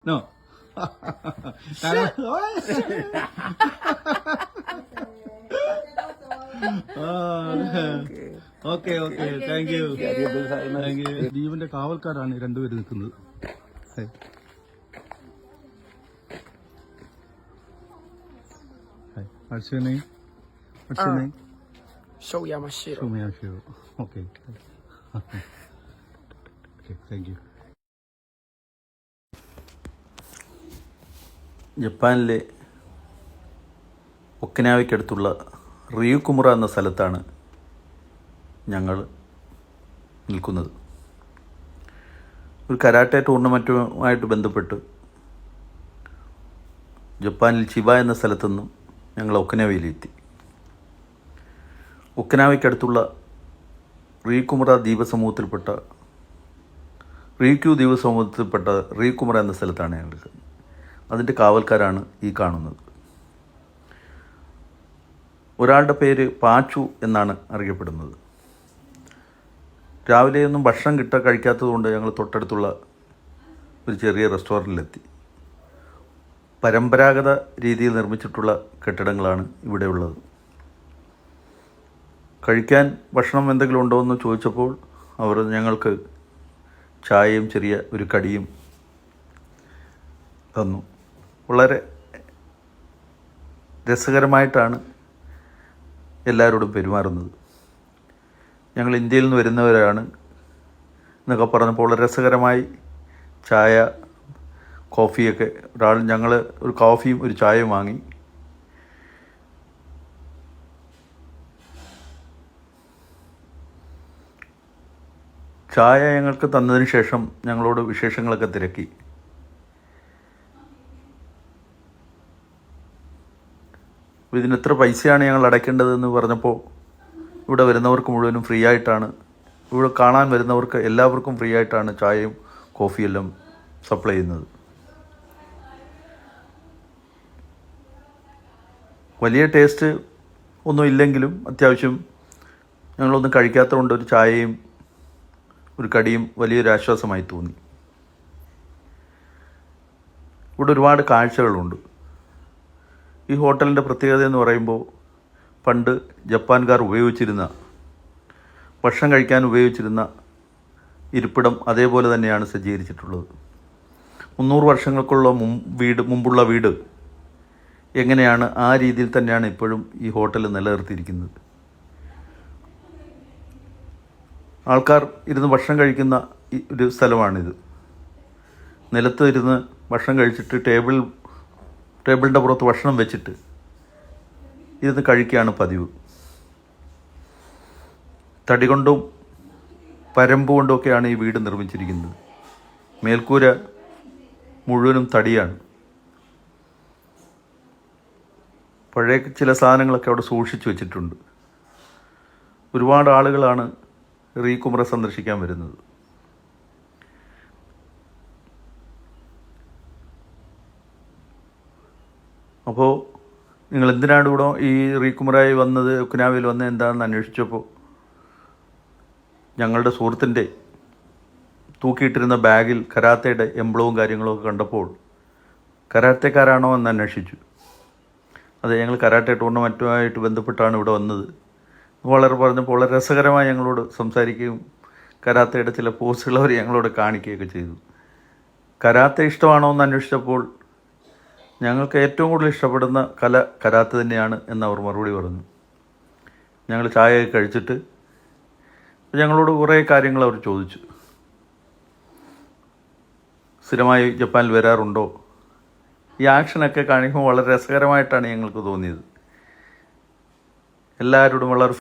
No. Okay okay thank you thank you. ജീവന്റെ കാവൽക്കാരാണ് ഈ രണ്ടുപേര് നിൽക്കുന്നത്. What's your name? What's your name? Shoyamashiro. Shoyamashiro. Okay. Okay, thank you. ജപ്പാനിലെ ഒക്കിനാവയ്ക്കടുത്തുള്ള റിയുകുമുറ എന്ന സ്ഥലത്താണ് ഞങ്ങൾ നിൽക്കുന്നത്. ഒരു കരാട്ടെ ടൂർണമെൻറ്റുമായിട്ട് ബന്ധപ്പെട്ട് ജപ്പാനിൽ ചിബ എന്ന സ്ഥലത്തുനിന്നും ഞങ്ങൾ ഒക്കിനാവയിലെത്തി. ഒക്കിനാവയ്ക്കടുത്തുള്ള റിയുകുമുറ ദ്വീപസമൂഹത്തിൽപ്പെട്ട റിയുകുമുറ എന്ന സ്ഥലത്താണ് ഞങ്ങൾക്ക്. അതിൻ്റെ കാവൽക്കാരാണ് ഈ കാണുന്നത്. ഒരാളുടെ പേര് പാച്ചു എന്നാണ് അറിയപ്പെടുന്നത്. രാവിലെയൊന്നും ഭക്ഷണം കഴിക്കാത്തതുകൊണ്ട് ഞങ്ങൾ തൊട്ടടുത്തുള്ള ഒരു ചെറിയ റെസ്റ്റോറൻറ്റിലെത്തി. പരമ്പരാഗത രീതിയിൽ നിർമ്മിച്ചിട്ടുള്ള കെട്ടിടങ്ങളാണ് ഇവിടെ ഉള്ളത്. കഴിക്കാൻ ഭക്ഷണം എന്തെങ്കിലും ഉണ്ടോ എന്ന് ചോദിച്ചപ്പോൾ അവർ ഞങ്ങൾക്ക് ചായയും ചെറിയ ഒരു കടിയും തന്നു. വളരെ രസകരമായിട്ടാണ് എല്ലാവരോടും പെരുമാറുന്നത്. ഞങ്ങൾ ഇന്ത്യയിൽ നിന്ന് വരുന്നവരാണ് എന്നൊക്കെ പറഞ്ഞപ്പോൾ വളരെ രസകരമായി ചായ കോഫിയൊക്കെ ഞങ്ങൾ ഒരു കോഫിയും ഒരു ചായയും വാങ്ങി. ചായ ഞങ്ങൾക്ക് തന്നതിന് ശേഷം ഞങ്ങളോട് വിശേഷങ്ങളൊക്കെ തിരക്കി. ഇതിന് എത്ര പൈസയാണ് ഞങ്ങൾ അടയ്ക്കേണ്ടതെന്ന് പറഞ്ഞപ്പോൾ ഇവിടെ വരുന്നവർക്ക് മുഴുവനും ഫ്രീ ആയിട്ടാണ്, ഇവിടെ കാണാൻ വരുന്നവർക്ക് എല്ലാവർക്കും ഫ്രീ ആയിട്ടാണ് ചായയും കോഫിയെല്ലാം സപ്ലൈ ചെയ്യുന്നത്. വലിയ ടേസ്റ്റ് ഒന്നും ഇല്ലെങ്കിലും അത്യാവശ്യം ഞങ്ങളൊന്നും കഴിക്കാത്തതുകൊണ്ട് ഒരു ചായയും ഒരു കടിയും വലിയൊരു ആശ്വാസമായി തോന്നി. ഇവിടെ ഒരുപാട് കാഴ്ചകളുണ്ട്. ഈ ഹോട്ടലിൻ്റെ പ്രത്യേകത എന്ന് പറയുമ്പോൾ പണ്ട് ജപ്പാൻകാർ ഉപയോഗിച്ചിരുന്ന ഭക്ഷണം കഴിക്കാൻ ഉപയോഗിച്ചിരുന്ന ഇരിപ്പിടം അതേപോലെ തന്നെയാണ് സജ്ജീകരിച്ചിട്ടുള്ളത്. 300 വർഷങ്ങൾക്കുള്ള മുമ്പുള്ള വീട് എങ്ങനെയാണ് ആ രീതിയിൽ തന്നെയാണ് ഇപ്പോഴും ഈ ഹോട്ടൽ നിലനിർത്തിയിരിക്കുന്നത്. ആൾക്കാർ ഇരുന്ന് ഭക്ഷണം കഴിക്കുന്ന ഒരു സ്ഥലമാണിത്. നിലത്ത് ഇരുന്ന് ഭക്ഷണം കഴിച്ചിട്ട് ടേബിളിൻ്റെ പുറത്ത് ഭക്ഷണം വെച്ചിട്ട് ഇരുന്ന് കഴിക്കുകയാണ് പതിവ്. തടി കൊണ്ടും പരമ്പ് കൊണ്ടുമൊക്കെയാണ് ഈ വീട് നിർമ്മിച്ചിരിക്കുന്നത്. മേൽക്കൂര മുഴുവനും തടിയാണ്. പഴയ ചില സാധനങ്ങളൊക്കെ അവിടെ സൂക്ഷിച്ചു വെച്ചിട്ടുണ്ട്. ഒരുപാട് ആളുകളാണ് റിയുകുമുറ സന്ദർശിക്കാൻ വരുന്നത്. അപ്പോൾ നിങ്ങൾ എന്തിനാണ് ഇവിടെ ഈ റിയുകുമുറയിൽ വന്നത്, ഒക്കിനാവയിൽ വന്നത് എന്താണെന്ന് അന്വേഷിച്ചപ്പോൾ ഞങ്ങളുടെ സുഹൃത്തിൻ്റെ തൂക്കിയിട്ടിരുന്ന ബാഗിൽ കരാത്തയുടെ എംബ്ലവും കാര്യങ്ങളൊക്കെ കണ്ടപ്പോൾ കരാത്തക്കാരാണോ എന്ന് അന്വേഷിച്ചു. അതെ, ഞങ്ങൾ കരാട്ടെ ടൂർണമെൻറ്റുമായിട്ട് ബന്ധപ്പെട്ടാണ് ഇവിടെ വന്നത്. പറഞ്ഞപ്പോൾ വളരെ രസകരമായി ഞങ്ങളോട് സംസാരിക്കുകയും കരാത്തയുടെ ചില പോസ്റ്റുകൾ അവർ ഞങ്ങളോട് കാണിക്കുകയൊക്കെ ചെയ്തു. കരാത്തെ ഇഷ്ടമാണോ എന്ന് അന്വേഷിച്ചപ്പോൾ ഞങ്ങൾക്ക് ഏറ്റവും കൂടുതൽ ഇഷ്ടപ്പെടുന്ന കല കരാത്തെ തന്നെയാണ് എന്ന് അവർ മറുപടി പറഞ്ഞു. ഞങ്ങൾ ചായ കഴിച്ചിട്ട് ഞങ്ങളോട് കുറേ കാര്യങ്ങൾ അവർ ചോദിച്ചു. സ്ഥിരമായി ജപ്പാനിൽ വരാറുണ്ടോ? ഈ ആക്ഷനൊക്കെ കാണിക്കുമ്പോൾ വളരെ രസകരമായിട്ടാണ് ഞങ്ങൾക്ക് തോന്നിയത്. എല്ലാവരോടും വളരെ